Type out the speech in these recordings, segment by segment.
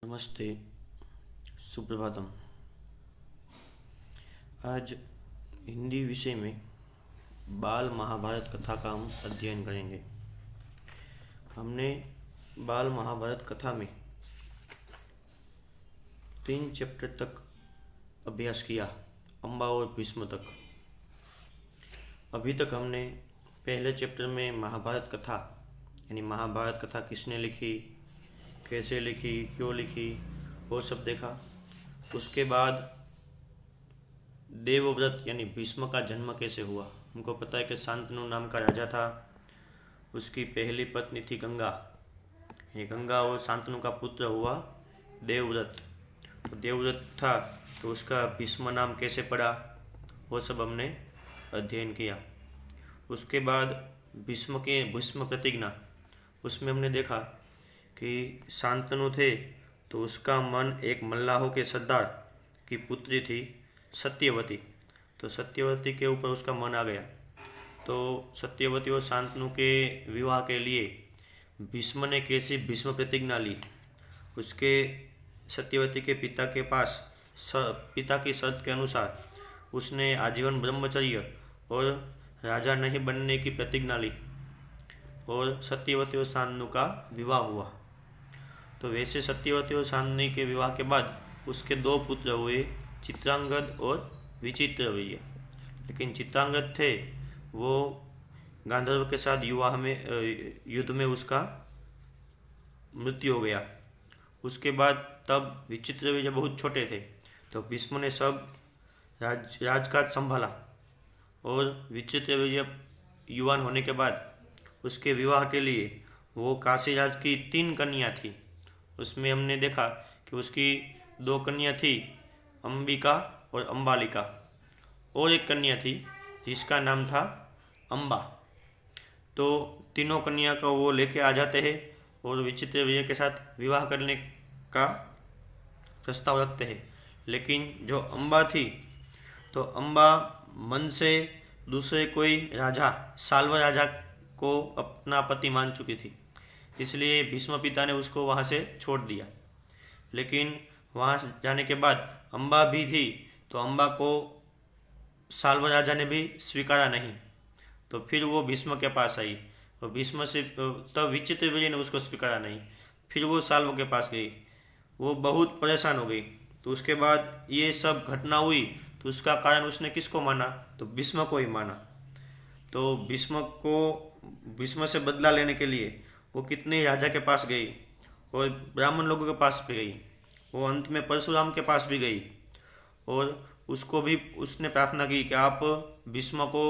नमस्ते, सुप्रभातम। आज हिंदी विषय में बाल महाभारत कथा का हम अध्ययन करेंगे। हमने बाल महाभारत कथा में 3 चैप्टर तक अभ्यास किया, अम्बा और भीष्म तक। अभी तक हमने पहले चैप्टर में महाभारत कथा यानी महाभारत कथा किसने लिखी, कैसे लिखी, क्यों लिखी, वो सब देखा। उसके बाद देवव्रत यानी भीष्म का जन्म कैसे हुआ। हमको पता है कि शांतनु नाम का राजा था, उसकी पहली पत्नी थी गंगा। ये गंगा और शांतनु का पुत्र हुआ देवव्रत। तो देवव्रत था तो उसका भीष्म नाम कैसे पड़ा, वो सब हमने अध्ययन किया। उसके बाद भीष्म प्रतिज्ञा, उसमें हमने देखा कि शांतनु थे तो उसका मन एक मल्लाहों के सरदार की पुत्री थी सत्यवती। तो सत्यवती के ऊपर उसका मन आ गया। तो सत्यवती और शांतनु के विवाह के लिए भीष्म ने कैसी भीष्म प्रतिज्ञा ली। उसके सत्यवती के पिता के पास पिता की शर्त के अनुसार उसने आजीवन ब्रह्मचर्य और राजा नहीं बनने की प्रतिज्ञा ली और सत्यवती और शांतनु का विवाह हुआ। तो वैसे सत्यवती और शांतनु के विवाह के बाद उसके 2 पुत्र हुए, चित्रांगद और विचित्रवीर्य। लेकिन चित्रांगद थे वो गांधर्व के साथ युद्ध में उसका मृत्यु हो गया। उसके बाद तब विचित्रवीर्य बहुत छोटे थे तो भीष्म ने सब राजकाज संभाला और विचित्रवीर्य युवान होने के बाद उसके विवाह के लिए वो काशीराज की 3 कन्या थी। उसमें हमने देखा कि उसकी 2 कन्या थी, अंबिका और अंबालिका, और एक कन्या थी जिसका नाम था अम्बा। तो तीनों कन्या को वो लेके आ जाते हैं और विचित्रवीर्य के साथ विवाह करने का प्रस्ताव रखते हैं। लेकिन जो अम्बा थी तो अम्बा मन से दूसरे कोई राजा, साल्व राजा को अपना पति मान चुकी थी, इसलिए भीष्म पिता ने उसको वहाँ से छोड़ दिया। लेकिन वहाँ जाने के बाद अम्बा भी थी तो अम्बा को साल्व राजा ने भी स्वीकारा नहीं। तो फिर वो भीष्म के पास आई और भीष्म से तब विचित्रवीर्य ने उसको स्वीकारा नहीं। फिर वो साल्व के पास गई, वो बहुत परेशान हो गई। तो उसके बाद ये सब घटना हुई तो उसका कारण उसने किसको माना, तो भीष्म को ही माना। तो भीष्म से बदला लेने के लिए वो कितने राजा के पास गई और ब्राह्मण लोगों के पास भी गई। वो अंत में परशुराम के पास भी गई और उसको भी उसने प्रार्थना की कि आप भीष्म को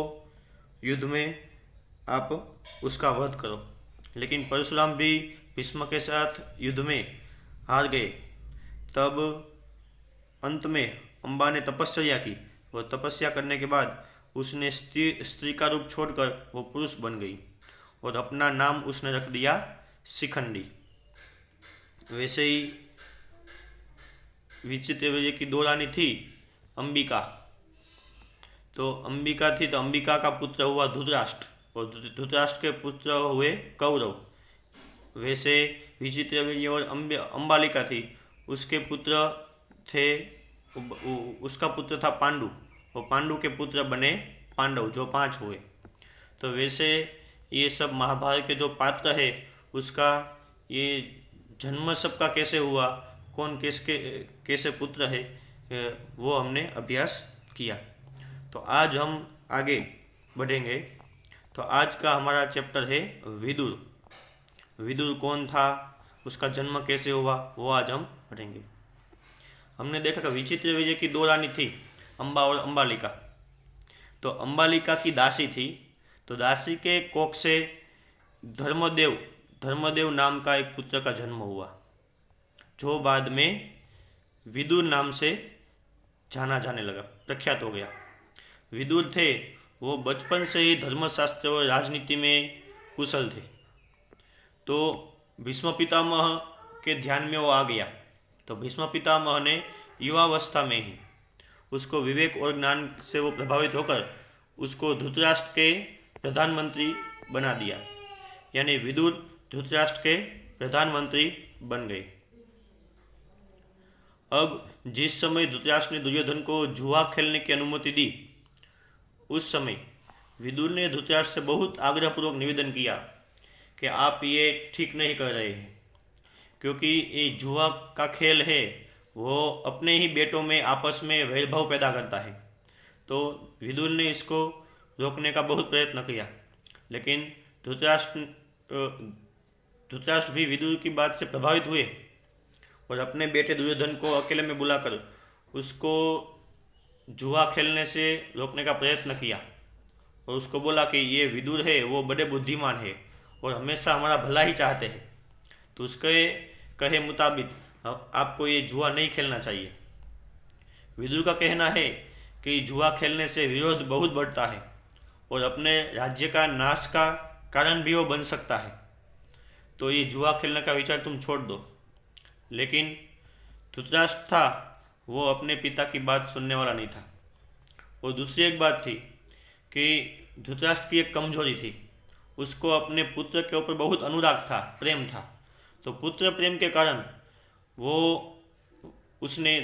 युद्ध में आप उसका वध करो। लेकिन परशुराम भी भीष्म के साथ युद्ध में हार गए। तब अंत में अम्बा ने तपस्या की और तपस्या करने के बाद उसने स्त्री का रूप छोड़कर वो पुरुष बन गई और अपना नाम उसने रख दिया शिखंडी। वैसे ही विचित्रवीर्य की 2 रानी थी अंबिका। तो अंबिका थी तो अंबिका का पुत्र हुआ धृतराष्ट्र और धृतराष्ट्र के पुत्र हुए कौरव। वैसे विचित्रवीर्य और अंबालिका थी, उसके पुत्र थे, उसका पुत्र था पांडु और पांडु के पुत्र बने पांडव, जो 5 हुए। तो वैसे ये सब महाभारत के जो पात्र है उसका ये जन्म सबका कैसे हुआ, कौन कैसे पुत्र है, वो हमने अभ्यास किया। तो आज हम आगे बढ़ेंगे। तो आज का हमारा चैप्टर है विदुर। विदुर कौन था, उसका जन्म कैसे हुआ, वो आज हम पढ़ेंगे। हमने देखा कि विचित्रवीर्य की 2 रानी थी, अम्बा और अंबालिका। तो अंबालिका की दासी थी, तो दासी के कोख से धर्मदेव नाम का एक पुत्र का जन्म हुआ, जो बाद में विदुर नाम से जाना जाने लगा, प्रख्यात हो गया। विदुर थे वो बचपन से ही धर्मशास्त्र और राजनीति में कुशल थे। तो भीष्म पितामह के ध्यान में वो आ गया। तो भीष्म पितामह ने युवावस्था में ही उसको विवेक और ज्ञान से वो प्रभावित होकर उसको धृतराष्ट्र के प्रधानमंत्री बना दिया, यानी विदुर धृतराष्ट्र के प्रधानमंत्री बन गए। अब जिस समय धृतराष्ट्र ने दुर्योधन को जुआ खेलने की अनुमति दी, उस समय विदुर ने धृतराष्ट्र से बहुत आग्रहपूर्वक निवेदन किया कि आप ये ठीक नहीं कर रहे हैं, क्योंकि ये जुआ का खेल है, वो अपने ही बेटों में आपस में वैरभाव पैदा करता है। तो विदुर ने इसको रोकने का बहुत प्रयत्न किया, लेकिन धृतराष्ट्र भी विदुर की बात से प्रभावित हुए और अपने बेटे दुर्योधन को अकेले में बुलाकर उसको जुआ खेलने से रोकने का प्रयत्न किया और उसको बोला कि ये विदुर है, वो बड़े बुद्धिमान है और हमेशा हमारा भला ही चाहते हैं, तो उसके कहे मुताबिक आपको ये जुआ नहीं खेलना चाहिए। विदुर का कहना है कि जुआ खेलने से विरोध बहुत बढ़ता है और अपने राज्य का नाश का कारण भी वो बन सकता है, तो ये जुआ खेलने का विचार तुम छोड़ दो। लेकिन धृतराष्ट्र था, वो अपने पिता की बात सुनने वाला नहीं था। और दूसरी एक बात थी कि धृतराष्ट्र की एक कमजोरी थी, उसको अपने पुत्र के ऊपर बहुत अनुराग था, प्रेम था। तो पुत्र प्रेम के कारण उसने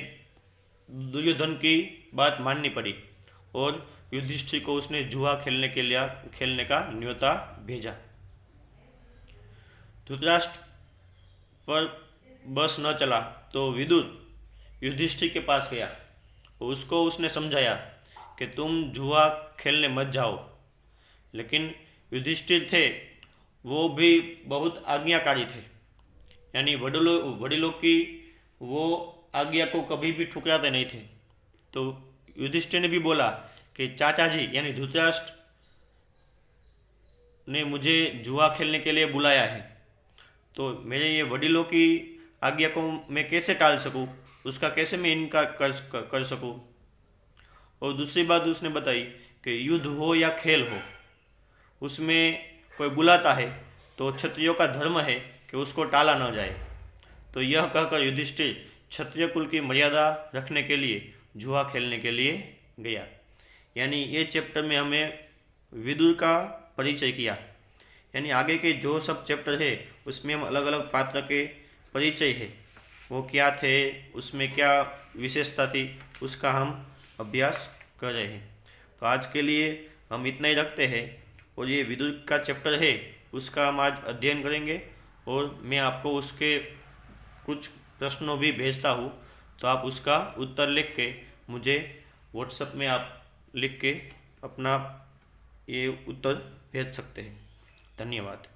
दुर्योधन की बात माननी पड़ी और युधिष्ठिर को उसने जुआ खेलने का न्योता भेजा। धृतराष्ट्र पर बस न चला तो विदुर युधिष्ठिर के पास गया, उसको उसने समझाया कि तुम जुआ खेलने मत जाओ। लेकिन युधिष्ठिर थे, वो भी बहुत आज्ञाकारी थे, यानी वडिलों की वो आज्ञा को कभी भी ठुकराते नहीं थे। तो युधिष्ठिर ने भी बोला कि चाचा जी यानी धृतराष्ट्र ने मुझे जुआ खेलने के लिए बुलाया है, तो मेरे ये वडिलों की आज्ञा को मैं कैसे टाल सकूं, उसका कैसे मैं इनकार कर सकूं। और दूसरी बात उसने बताई कि युद्ध हो या खेल हो, उसमें कोई बुलाता है तो क्षत्रियों का धर्म है कि उसको टाला न जाए। तो यह कहकर युधिष्ठिर क्षत्रिय कुल की मर्यादा रखने के लिए जुआ खेलने के लिए गया। यानी ये चैप्टर में हमें विदुर का परिचय किया, यानी आगे के जो सब चैप्टर है उसमें हम अलग अलग पात्र के परिचय है, वो क्या थे, उसमें क्या विशेषता थी, उसका हम अभ्यास कर रहे हैं। तो आज के लिए हम इतना ही रखते हैं और ये विदुर का चैप्टर है उसका हम आज अध्ययन करेंगे और मैं आपको उसके कुछ प्रश्नों भी भेजता हूँ, तो आप उसका उत्तर लिख के मुझे व्हाट्सएप में आप लिख के अपना ये उत्तर भेज सकते हैं। धन्यवाद।